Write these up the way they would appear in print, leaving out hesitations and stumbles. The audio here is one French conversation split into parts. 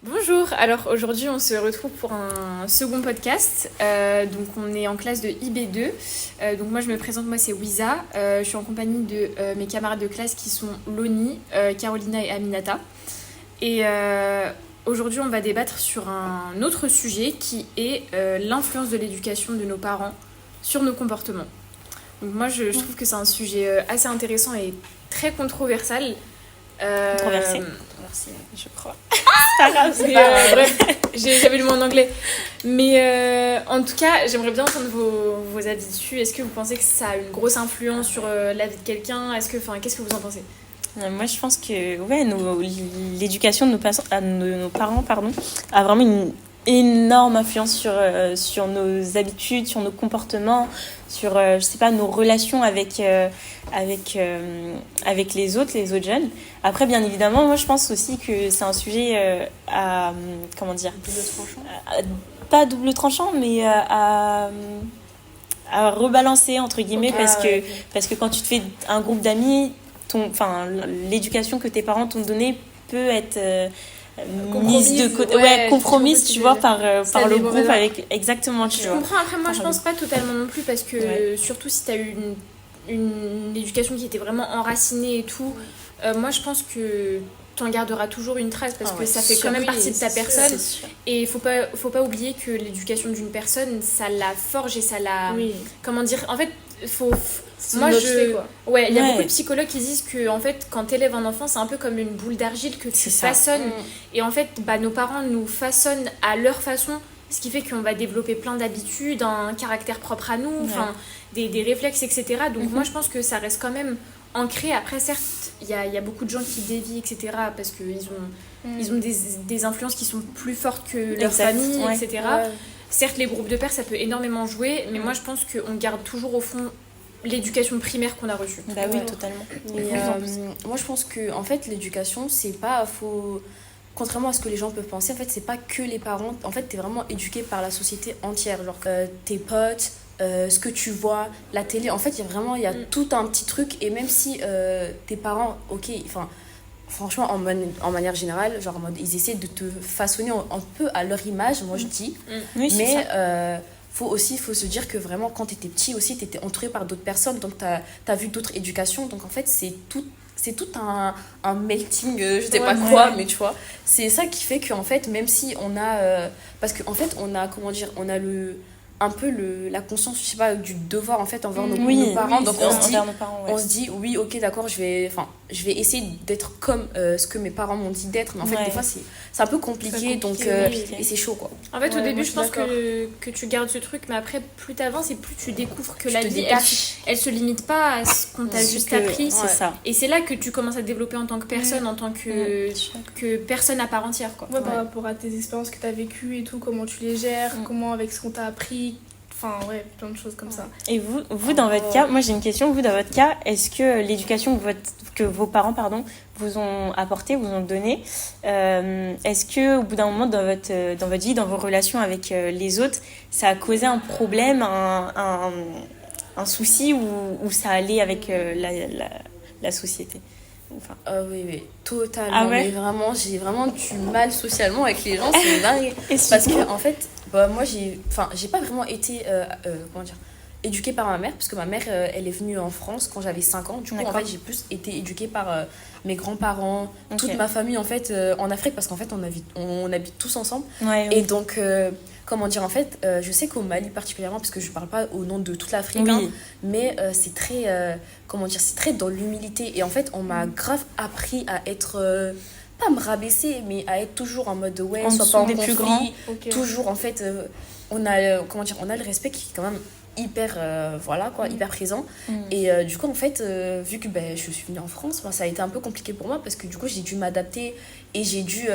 Bonjour, alors aujourd'hui on se retrouve pour un second podcast. Donc on est en classe de IB2. Donc moi je me présente, moi c'est Wiza. Je suis en compagnie de mes camarades de classe qui sont Loni, Carolina et Aminata. Et aujourd'hui on va débattre sur un autre sujet qui est l'influence de l'éducation de nos parents sur nos comportements. Donc moi je trouve que c'est un sujet assez intéressant et très controversal. Controversé. Merci, je crois. C'est pas grave, c'est pas grave. Bref, j'avais le mot en anglais. Mais en tout cas, j'aimerais bien entendre vos avis dessus. Est-ce que vous pensez que ça a une grosse influence sur la vie de quelqu'un ? Qu'est-ce que vous en pensez ? Moi, je pense que l'éducation de nos parents a vraiment une énorme influence sur nos habitudes, sur nos comportements, sur je sais pas, nos relations avec les autres jeunes. Après, bien évidemment, moi je pense aussi que c'est un sujet à comment dire, double tranchant. Pas double tranchant, mais à rebalancer entre guillemets, okay, parce que quand tu te fais un groupe d'amis, l'éducation que tes parents t'ont donnée peut être mise de côté, compromise, tu vois, par le groupe, voilà. Avec exactement, tu vois. Je comprends. Après, moi je pense pas totalement non plus, parce que surtout si t'as eu une éducation qui était vraiment enracinée et tout, moi je pense que t'en garderas toujours une trace, parce que ça fait quand même partie de ta personne. Et il faut pas oublier que l'éducation d'une personne, ça la forge et ça la... Comment dire ? En fait, il y a beaucoup de psychologues qui disent que en fait, quand t'élèves un enfant, c'est un peu comme une boule d'argile que tu façonnes. Et en fait, nos parents nous façonnent à leur façon, ce qui fait qu'on va développer plein d'habitudes, un caractère propre à nous, des réflexes, etc. Donc moi, je pense que ça reste quand même ancré. Après, certes, il y a beaucoup de gens qui dévient, etc. parce qu'ils ont des influences qui sont plus fortes que leur famille, etc. Certes, les groupes de pairs, ça peut énormément jouer, mais moi, je pense qu'on garde toujours au fond l'éducation primaire qu'on a reçue. Bah oui, totalement. Moi, je pense que en fait, l'éducation, c'est pas faux. Contrairement à ce que les gens peuvent penser, en fait, c'est pas que les parents. En fait, t'es vraiment éduqué par la société entière. Genre, tes potes, ce que tu vois, la télé. En fait, il y a tout un petit truc. Et même si tes parents, franchement, en manière générale, genre, ils essaient de te façonner un peu à leur image, moi je dis. Oui, mais faut se dire que vraiment, quand t'étais petit aussi, t'étais entouré par d'autres personnes. Donc, t'as vu d'autres éducations. Donc, en fait, c'est tout un melting, je sais pas quoi, mais tu vois, c'est ça qui fait qu'en fait, même si on a parce qu'en fait on a, comment dire, on a un peu la conscience, je sais pas, du devoir en fait envers nos parents, donc on se dit oui, ok, d'accord, je vais essayer d'être comme ce que mes parents m'ont dit d'être, mais en fait des fois c'est un peu compliqué, donc et c'est chaud quoi. En fait au début je pense que tu gardes ce truc, mais après plus t'avances et plus tu découvres que la vie elle se limite pas à ce qu'on t'a juste appris, c'est ça. Et c'est là que tu commences à te développer en tant que personne, en tant que personne à part entière quoi. Par rapport à tes expériences que t'as vécues et tout, comment tu les gères, comment avec ce qu'on t'a appris. Enfin, plein de choses comme ça. Et vous dans votre cas, moi j'ai une question, vous dans votre cas, est-ce que l'éducation que vos parents vous ont apporté, vous ont donné, est-ce que au bout d'un moment dans votre vie, dans vos relations avec les autres, ça a causé un problème, un souci, ou ça allait avec la société? Oui, totalement. Mais vraiment, j'ai vraiment du mal socialement avec les gens, c'est dingue. Parce que en fait, moi j'ai pas vraiment été éduquée par ma mère, parce que ma mère elle est venue en France quand j'avais 5 ans. Du coup, en fait, j'ai plus été éduquée par mes grands-parents, toute ma famille en fait en Afrique, parce qu'en fait on habite tous ensemble. Et donc comment dire, en fait, je sais qu'au Mali particulièrement, parce que je parle pas au nom de toute l'Afrique, mais c'est très, c'est très dans l'humilité. Et en fait, on m'a grave appris à être, pas me rabaisser, mais à être toujours en mode, sois pas en conflit, plus grands. Toujours, en fait, on a le respect qui est quand même hyper hyper présent. Et du coup en fait vu que je suis venue en France, ça a été un peu compliqué pour moi, parce que du coup j'ai dû m'adapter et j'ai dû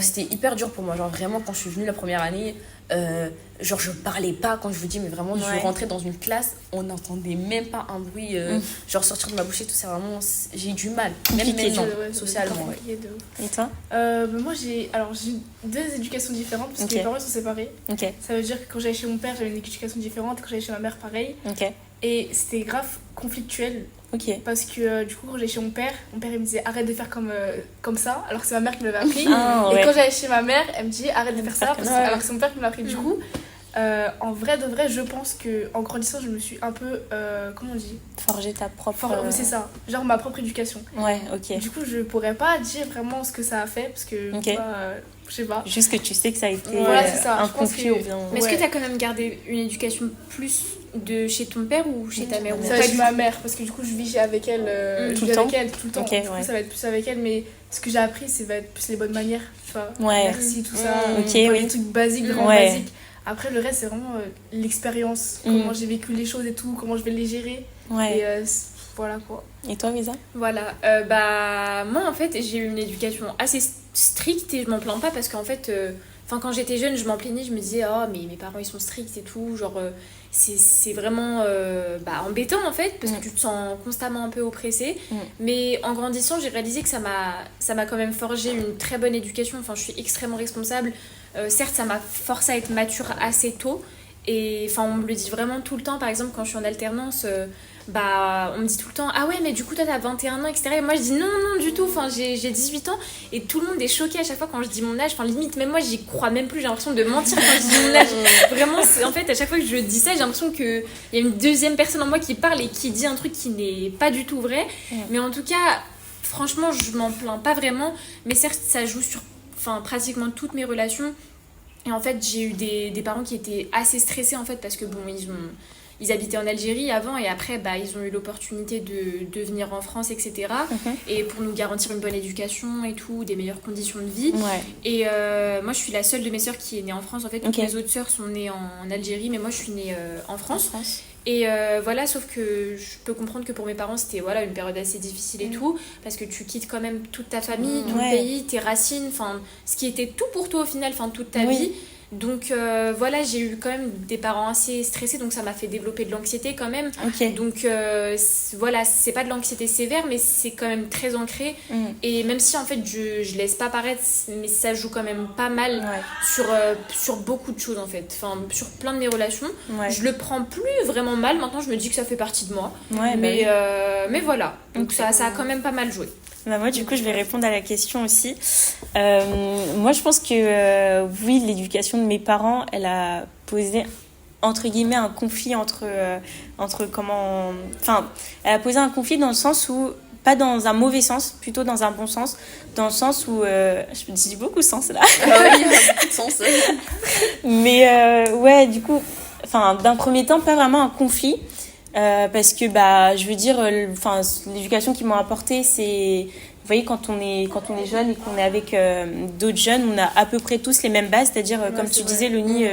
c'était hyper dur pour moi, genre vraiment quand je suis venue la première année, genre je parlais pas, quand je vous dis, mais vraiment je rentrais dans une classe, on n'entendait même pas un bruit genre sortir de ma bouche et tout, c'est vraiment, j'ai eu du mal même maintenant socialement. Et toi? Moi j'ai 2 éducations différentes, parce que mes parents sont séparés. Ça veut dire que quand j'allais chez mon père j'avais une éducation différente, et quand j'allais chez ma mère pareil. Et c'était grave conflictuel. Ok. Parce que du coup, quand j'allais chez mon père il me disait arrête de faire comme ça, alors que c'est ma mère qui me l'avait appris. Et quand j'allais chez ma mère, elle me dit arrête de faire ça, alors que c'est mon père qui me l'a appris. Du coup, en vrai de vrai, je pense qu'en grandissant, je me suis un peu, comment on dit, forger ta propre... c'est ça, genre ma propre éducation. Ouais, ok. Du coup, je pourrais pas dire vraiment ce que ça a fait, parce que, je sais pas. Juste que tu sais que ça a été c'est ça. un conflit ou bien... Mais est-ce que tu as quand même gardé une éducation plus de chez ton père ou chez ta mère? Ça va chez ma mère, parce que du coup, je vis avec elle, tout le temps. Okay, du coup, ça va être plus avec elle, mais ce que j'ai appris, ça va être plus les bonnes manières, tu vois. Merci, tout ça. Les trucs basiques, vraiment basiques. Après, le reste, c'est vraiment l'expérience, comment j'ai vécu les choses et tout, comment je vais les gérer. Et voilà quoi. Et toi, Misa? Voilà. Moi, en fait, j'ai eu une éducation assez stricte et je m'en plains pas parce qu'en fait, quand j'étais jeune, je m'en plaignais, je me disais, oh, mais mes parents, ils sont stricts et tout. Genre, c'est vraiment embêtant en fait parce que tu te sens constamment un peu oppressée. Mais en grandissant, j'ai réalisé que ça m'a quand même forgé une très bonne éducation. Enfin, je suis extrêmement responsable. Certes, ça m'a forcé à être mature assez tôt. Et on me le dit vraiment tout le temps. Par exemple, quand je suis en alternance, on me dit tout le temps ah ouais, mais du coup, toi, t'as 21 ans, etc. Et moi, je dis non, du tout. J'ai 18 ans. Et tout le monde est choqué à chaque fois quand je dis mon âge. Limite, même moi, j'y crois même plus. J'ai l'impression de mentir quand je dis mon âge. Vraiment, en fait, à chaque fois que je dis ça, j'ai l'impression qu'il y a une deuxième personne en moi qui parle et qui dit un truc qui n'est pas du tout vrai. Mais en tout cas, franchement, je m'en plains pas vraiment. Mais certes, ça joue sur pratiquement toutes mes relations. Et en fait, j'ai eu des parents qui étaient assez stressés en fait parce que ils habitaient en Algérie avant et après ils ont eu l'opportunité de venir en France, etc. Et pour nous garantir une bonne éducation et tout, des meilleures conditions de vie. Et moi, je suis la seule de mes sœurs qui est née en France en fait. Toutes mes autres sœurs sont nées en Algérie, mais moi, je suis née en France. Et voilà, sauf que je peux comprendre que pour mes parents, c'était une période assez difficile et tout, parce que tu quittes quand même toute ta famille, ton pays, tes racines, ce qui était tout pour toi au final, toute ta vie. Donc j'ai eu quand même des parents assez stressés, donc ça m'a fait développer de l'anxiété quand même. Donc c'est pas de l'anxiété sévère, mais c'est quand même très ancré. Et même si en fait je laisse pas paraître, mais ça joue quand même pas mal sur beaucoup de choses en fait. Sur plein de mes relations. Je le prends plus vraiment mal, maintenant je me dis que ça fait partie de moi. Mais voilà, donc ça a quand même pas mal joué. Moi, du coup, je vais répondre à la question aussi. Moi, je pense que oui, l'éducation de mes parents, elle a posé, entre guillemets, un conflit entre comment... elle a posé un conflit dans le sens où, pas dans un mauvais sens, plutôt dans un bon sens, dans le sens où... je me dis beaucoup de sens, là. Oui, il y a beaucoup de sens. Mais du coup, d'un premier temps, pas vraiment un conflit. Parce que je veux dire l'éducation qu'ils m'ont apportée, c'est, vous voyez, quand on est jeune et qu'on est avec d'autres jeunes, on a à peu près tous les mêmes bases, c'est-à-dire comme tu disais Loni,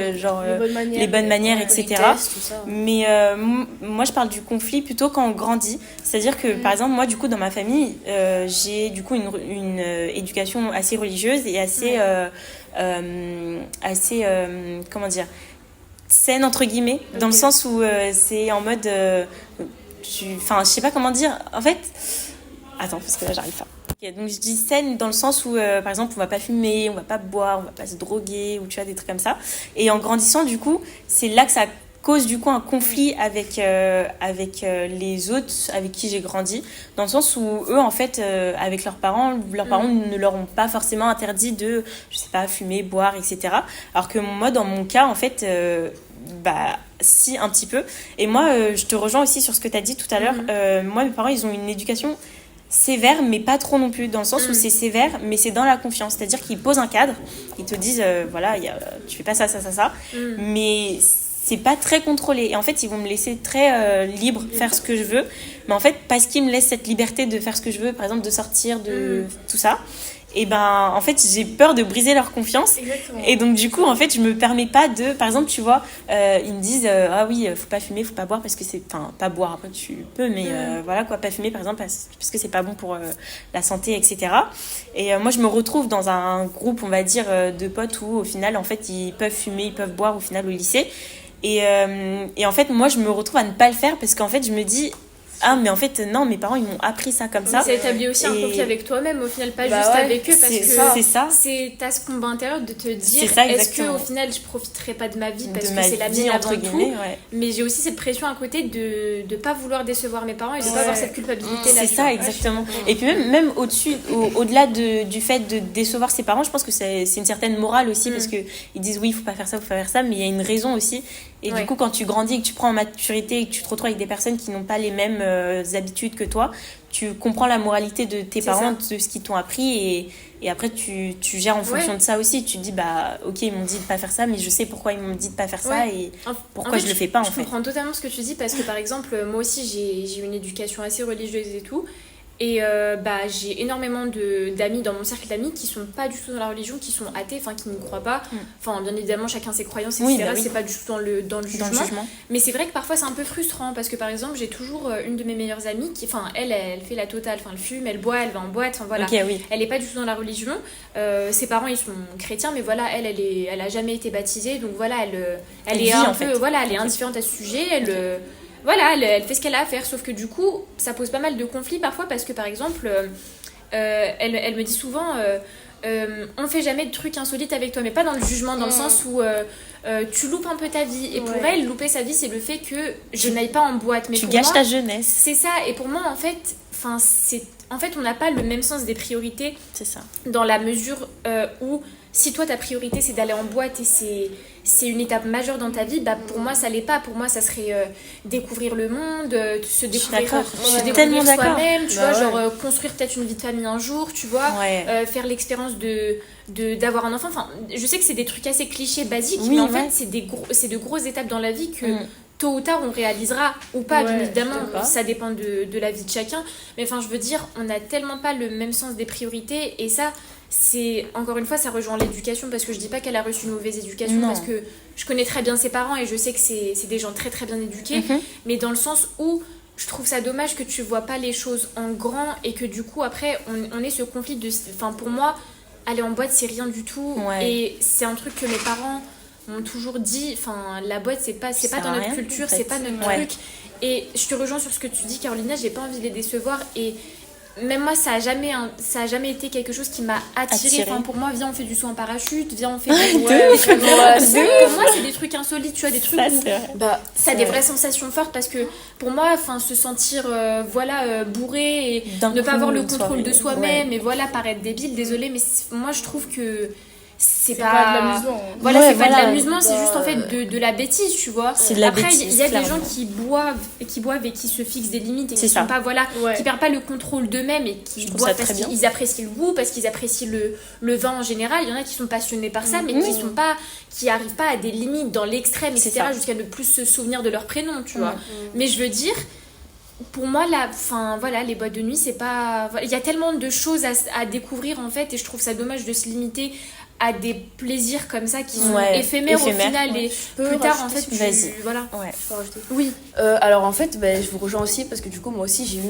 les bonnes manières, etc. Mais moi je parle du conflit plutôt quand on grandit, c'est-à-dire que par exemple moi du coup dans ma famille j'ai du coup une éducation assez religieuse et assez comment dire, saine entre guillemets, dans le sens où c'est en mode je sais pas comment dire en fait, attends parce que là j'arrive pas. Donc je dis saine dans le sens où par exemple on va pas fumer, on va pas boire, on va pas se droguer ou tu vois des trucs comme ça, et en grandissant du coup c'est là que ça cause du coup un conflit avec les autres avec qui j'ai grandi, dans le sens où eux en fait avec leurs parents ne leur ont pas forcément interdit de, je sais pas, fumer, boire, etc. Alors que moi dans mon cas en fait si, un petit peu. Et moi je te rejoins aussi sur ce que tu as dit tout à l'heure. Moi mes parents ils ont une éducation sévère mais pas trop non plus, dans le sens où c'est sévère mais c'est dans la confiance, c'est-à-dire qu'ils posent un cadre, ils te disent tu fais pas ça, mais c'est pas très contrôlé, et en fait ils vont me laisser très libre, faire ce que je veux, mais en fait parce qu'ils me laissent cette liberté de faire ce que je veux, par exemple de sortir, de tout ça, et en fait j'ai peur de briser leur confiance. Exactement. Et donc du coup en fait je me permets pas de, par exemple tu vois, ils me disent ah oui faut pas fumer, faut pas boire parce que c'est, pas boire, après tu peux, mais voilà quoi, pas fumer par exemple parce que c'est pas bon pour la santé, etc. Et moi je me retrouve dans un groupe on va dire de potes où au final en fait ils peuvent fumer, ils peuvent boire au final au lycée, et en fait moi je me retrouve à ne pas le faire parce qu'en fait je me dis ah mais en fait non, mes parents ils m'ont appris ça comme ça. Ça établit aussi un conflit avec toi-même au final, pas juste avec eux, parce que t'as ce combat intérieur de te dire est-ce que au final je profiterai pas de ma vie parce que c'est la mienne avant tout, mais j'ai aussi cette pression à côté de pas vouloir décevoir mes parents et de pas avoir cette culpabilité là. C'est ça exactement. Et puis même au-delà du fait de décevoir ses parents, je pense que c'est une certaine morale aussi, parce que ils disent oui, il faut pas faire ça, mais il y a une raison aussi. Et du coup, quand tu grandis et que tu prends en maturité et que tu te retrouves avec des personnes qui n'ont pas les mêmes habitudes que toi, tu comprends la moralité de tes parents, de ce qu'ils t'ont appris, et après tu gères en fonction de ça aussi. Tu te dis bah ok, ils m'ont dit de pas faire ça, mais je sais pourquoi ils m'ont dit de pas faire ça et pourquoi je le fais pas en fait. Je comprends totalement ce que tu dis, parce que par exemple moi aussi j'ai une éducation assez religieuse et tout. Et j'ai énormément d'amis dans mon cercle d'amis qui sont pas du tout dans la religion, qui sont athées, enfin qui n'y croient pas. Enfin, bien évidemment, chacun ses croyances, etc. C'est pas du tout dans le jugement. Mais c'est vrai que parfois c'est un peu frustrant, parce que par exemple, j'ai toujours une de mes meilleures amies qui, enfin, elle fait la totale, enfin, elle fume, elle boit, elle va en boîte, enfin voilà. Elle est pas du tout dans la religion. Ses parents ils sont chrétiens, mais voilà, elle a jamais été baptisée, donc voilà, elle est un peu, voilà, elle est indifférente à ce sujet. Voilà, elle fait ce qu'elle a à faire, sauf que du coup, ça pose pas mal de conflits parfois, parce que par exemple, elle me dit souvent on fait jamais de trucs insolites avec toi, mais pas dans le jugement, dans le sens où tu loupes un peu ta vie. Et pour elle, louper sa vie, c'est le fait que je n'aille pas en boîte. Mais tu gâches ta jeunesse. C'est ça, et pour moi, en fait, on n'a pas le même sens des priorités. C'est ça. Dans la mesure où, si toi, ta priorité, c'est d'aller en boîte et c'est une étape majeure dans ta vie, bah pour moi ça l'est pas. Pour moi ça serait découvrir le monde, se découvrir soi-même, tu vois, genre construire peut-être une vie de famille un jour, tu vois, faire l'expérience d'avoir un enfant. Enfin, je sais que c'est des trucs assez clichés, basiques, mais en fait c'est de grosses étapes dans la vie que tôt ou tard on réalisera ou pas, bien évidemment, ça dépend de la vie de chacun, mais enfin je veux dire, on n'a tellement pas le même sens des priorités, et ça c'est, encore une fois, ça rejoint l'éducation, parce que je dis pas qu'elle a reçu une mauvaise éducation, parce que je connais très bien ses parents et je sais que c'est des gens très très bien éduqués, mais dans le sens où je trouve ça dommage que tu vois pas les choses en grand, et que du coup après on ait ce conflit de, enfin pour moi aller en boîte c'est rien du tout, et c'est un truc que mes parents m'ont toujours dit, enfin la boîte c'est pas dans notre culture, en fait. C'est pas notre truc, et je te rejoins sur ce que tu dis, Carolina, j'ai pas envie de les décevoir, et même moi ça a jamais été quelque chose qui m'a attirée. Enfin, pour moi, viens on fait du saut en parachute, viens on fait des trucs pour moi c'est des trucs insolites, tu vois, des trucs où ça a des vraies sensations fortes, parce que pour moi, enfin, se sentir bourré et ne pas avoir le contrôle de soi-même, et voilà, paraître débile, désolée, mais moi je trouve que c'est pas de l'amusement. Voilà, c'est pas de l'amusement, c'est juste en fait de la bêtise, tu vois. Après, il y a des gens qui boivent et qui se fixent des limites et qui sont pas, qui perdent pas le contrôle d'eux-mêmes, et qui boivent parce qu'ils apprécient le goût, parce qu'ils apprécient le vin en général. Il y en a qui sont passionnés par ça, mais qui arrivent pas à des limites dans l'extrême, etc., jusqu'à ne plus se souvenir de leur prénom, tu vois. Mais je veux dire, pour moi, les boîtes de nuit, c'est pas... Il y a tellement de choses à découvrir, en fait, et je trouve ça dommage de se limiter à des plaisirs comme ça qui sont éphémères au final, et plus tard en fait oui, alors en fait je vous rejoins aussi, parce que du coup moi aussi j'ai eu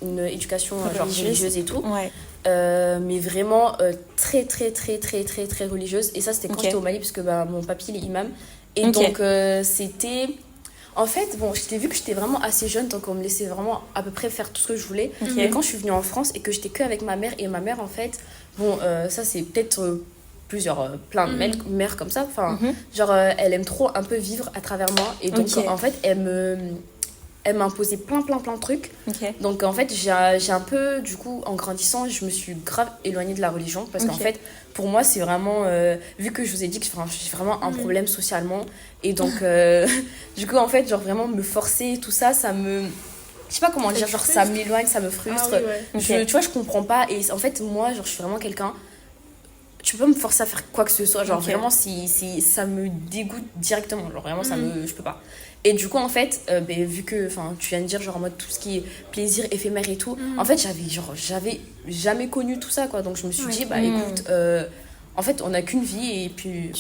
une éducation genre religieuse et tout, mais vraiment très très très très très très religieuse, et ça c'était quand j'étais au Mali, parce que mon papy il est imam, et donc c'était... En fait, bon, vu que j'étais vraiment assez jeune, donc on me laissait vraiment à peu près faire tout ce que je voulais. Mais quand je suis venue en France et que j'étais que avec ma mère, et ma mère, en fait, bon, ça c'est peut-être plein de mères comme ça. Enfin, genre, elle aime trop un peu vivre à travers moi. Et donc, en fait, elle m'imposait plein de trucs. Donc, en fait, j'ai un peu, du coup, en grandissant, je me suis grave éloignée de la religion. Parce qu'en fait, pour moi, c'est vraiment... vu que je vous ai dit que j'ai vraiment un problème socialement. Et donc, du coup, en fait, genre, vraiment me forcer, tout ça, ça me... Je sais pas comment dire, genre, ça m'éloigne, ça me frustre. Tu vois, je comprends pas. Et en fait, moi, genre, je suis vraiment quelqu'un... Tu peux pas me forcer à faire quoi que ce soit. Genre, vraiment, si ça me dégoûte directement. Genre, vraiment, je peux pas. Et du coup, en fait, vu que tu viens de dire, genre, en mode tout ce qui est plaisir éphémère et tout, en fait, j'avais jamais connu tout ça, quoi. Donc, je me suis dit, écoute, en fait, on n'a qu'une vie, et puis...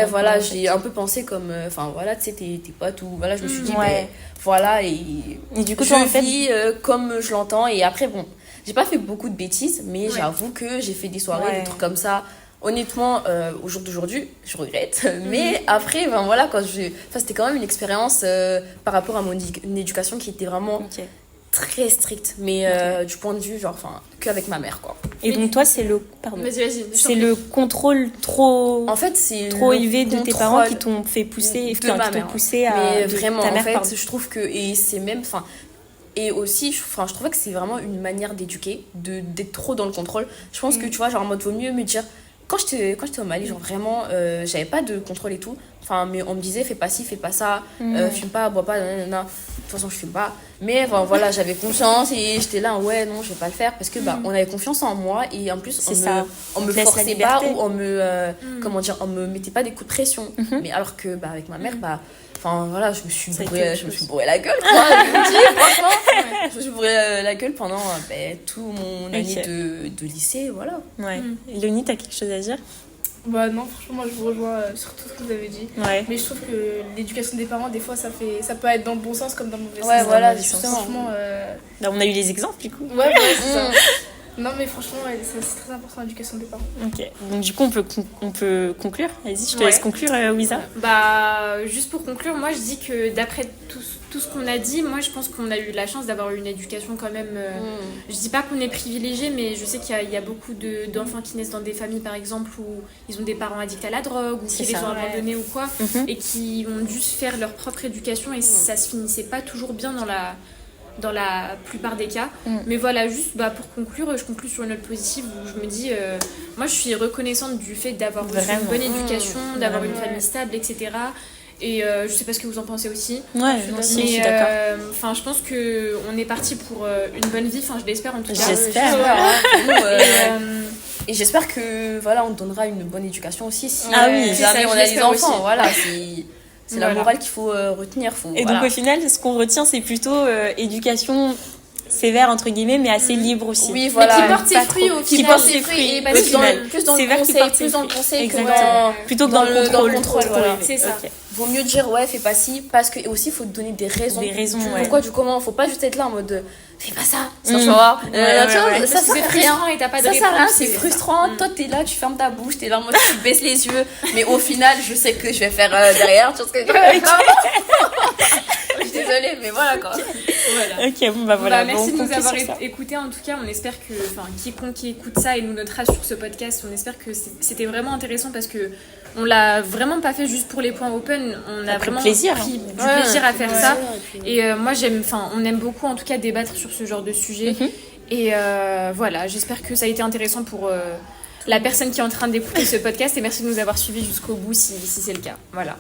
voilà, j'ai un peu pensé comme... voilà, tu sais, t'es potes, ou... Voilà, je me suis dit, voilà, et du coup, je vis comme je l'entends, et après, bon... J'ai pas fait beaucoup de bêtises, mais j'avoue que j'ai fait des soirées, des trucs comme ça, honnêtement, au jour d'aujourd'hui, je regrette. Mais après, ben voilà, c'était quand même une expérience par rapport à mon éducation qui était vraiment très stricte. Mais du point de vue, qu'avec ma mère, quoi. Et donc, toi, c'est le... Pardon. Vas-y. C'est le contrôle trop... En fait, c'est trop élevé de tes parents qui t'ont fait pousser... De ma mère. Poussé à... Mais vraiment, en fait, je trouve que... Et c'est même... Et aussi, je trouvais que c'est vraiment une manière d'éduquer, d'être trop dans le contrôle. Je pense que, tu vois, en mode, vaut mieux me dire... Quand j'étais au Mali, vraiment, j'avais pas de contrôle et tout. Mais on me disait, fais pas ci, fais pas ça, fume pas, bois pas, nanana. De toute façon, je fume pas. Mais voilà, j'avais confiance et j'étais là, ouais, non, je vais pas le faire. Parce que, on avait confiance en moi et en plus, on me forçait pas ou on me mettait pas des coups de pression. Mais alors que, avec ma mère, voilà, je me suis bourré la gueule, quoi. Je me suis bourré la gueule pendant tout mon année de lycée, voilà. Ouais. Léonie, t'as quelque chose à dire? Bah non, franchement, moi je vous rejoins sur tout ce que vous avez dit. Ouais. Mais je trouve que l'éducation des parents, des fois, ça peut être dans le bon sens comme dans le mauvais sens. Ouais, voilà, justement. Franchement, Là, on a eu les exemples, du coup. Ouais, c'est ça. Non, mais franchement, c'est très important l'éducation des parents. Ok, donc du coup, on peut conclure. Vas-y, je te laisse conclure, Wiza. Juste pour conclure, moi je dis que d'après tout ce qu'on a dit, moi je pense qu'on a eu la chance d'avoir une éducation quand même. Je dis pas qu'on est privilégié, mais je sais qu'il y a beaucoup d'enfants qui naissent dans des familles par exemple où ils ont des parents addicts à la drogue ou qui les ont abandonnés ou quoi, et qui ont dû se faire leur propre éducation et ça se finissait pas toujours bien dans la plupart des cas. Mais voilà, juste pour conclure, je conclue sur une note positive où je me dis, moi je suis reconnaissante du fait d'avoir reçu une bonne éducation, d'avoir une famille stable, etc. Et je sais pas ce que vous en pensez aussi. Ouais, je suis d'accord. Je pense qu'on est parti pour une bonne vie, je l'espère en tout cas. J'espère. Et j'espère que on donnera une bonne éducation aussi si jamais on a des enfants. Aussi. Voilà, c'est la morale qu'il faut retenir. Donc au final, ce qu'on retient, c'est plutôt éducation sévère entre guillemets, mais assez libre aussi. Oui, voilà. Mais qui porte ses fruits au final. Qui porte ses fruits au final. Plus dans le conseil plutôt que dans le contrôle. Voilà. C'est ça. Okay. Vaut mieux dire fais pas ci, parce que aussi il faut te donner des raisons. Pourquoi, du comment. Faut pas juste être là en mode fais pas ça, sinon tu vas voir. Ça sert à rien et t'as pas de réponse. C'est frustrant. Toi t'es là, tu fermes ta bouche, t'es là en mode tu baisses les yeux, mais au final je sais que je vais faire derrière. Tu vois ce que je veux dire. Je suis désolée, mais voilà quoi. Voilà. Ok, voilà. Merci de nous avoir écoutés. En tout cas, on espère que, quiconque qui écoute ça et nous notera sur ce podcast, on espère que c'était vraiment intéressant parce que on l'a vraiment pas fait juste pour les points open. On a vraiment pris du plaisir à faire ça. Et moi, on aime beaucoup en tout cas débattre sur ce genre de sujet. Et voilà, j'espère que ça a été intéressant pour la personne qui est en train d'écouter ce podcast. Et merci de nous avoir suivis jusqu'au bout si c'est le cas. Voilà.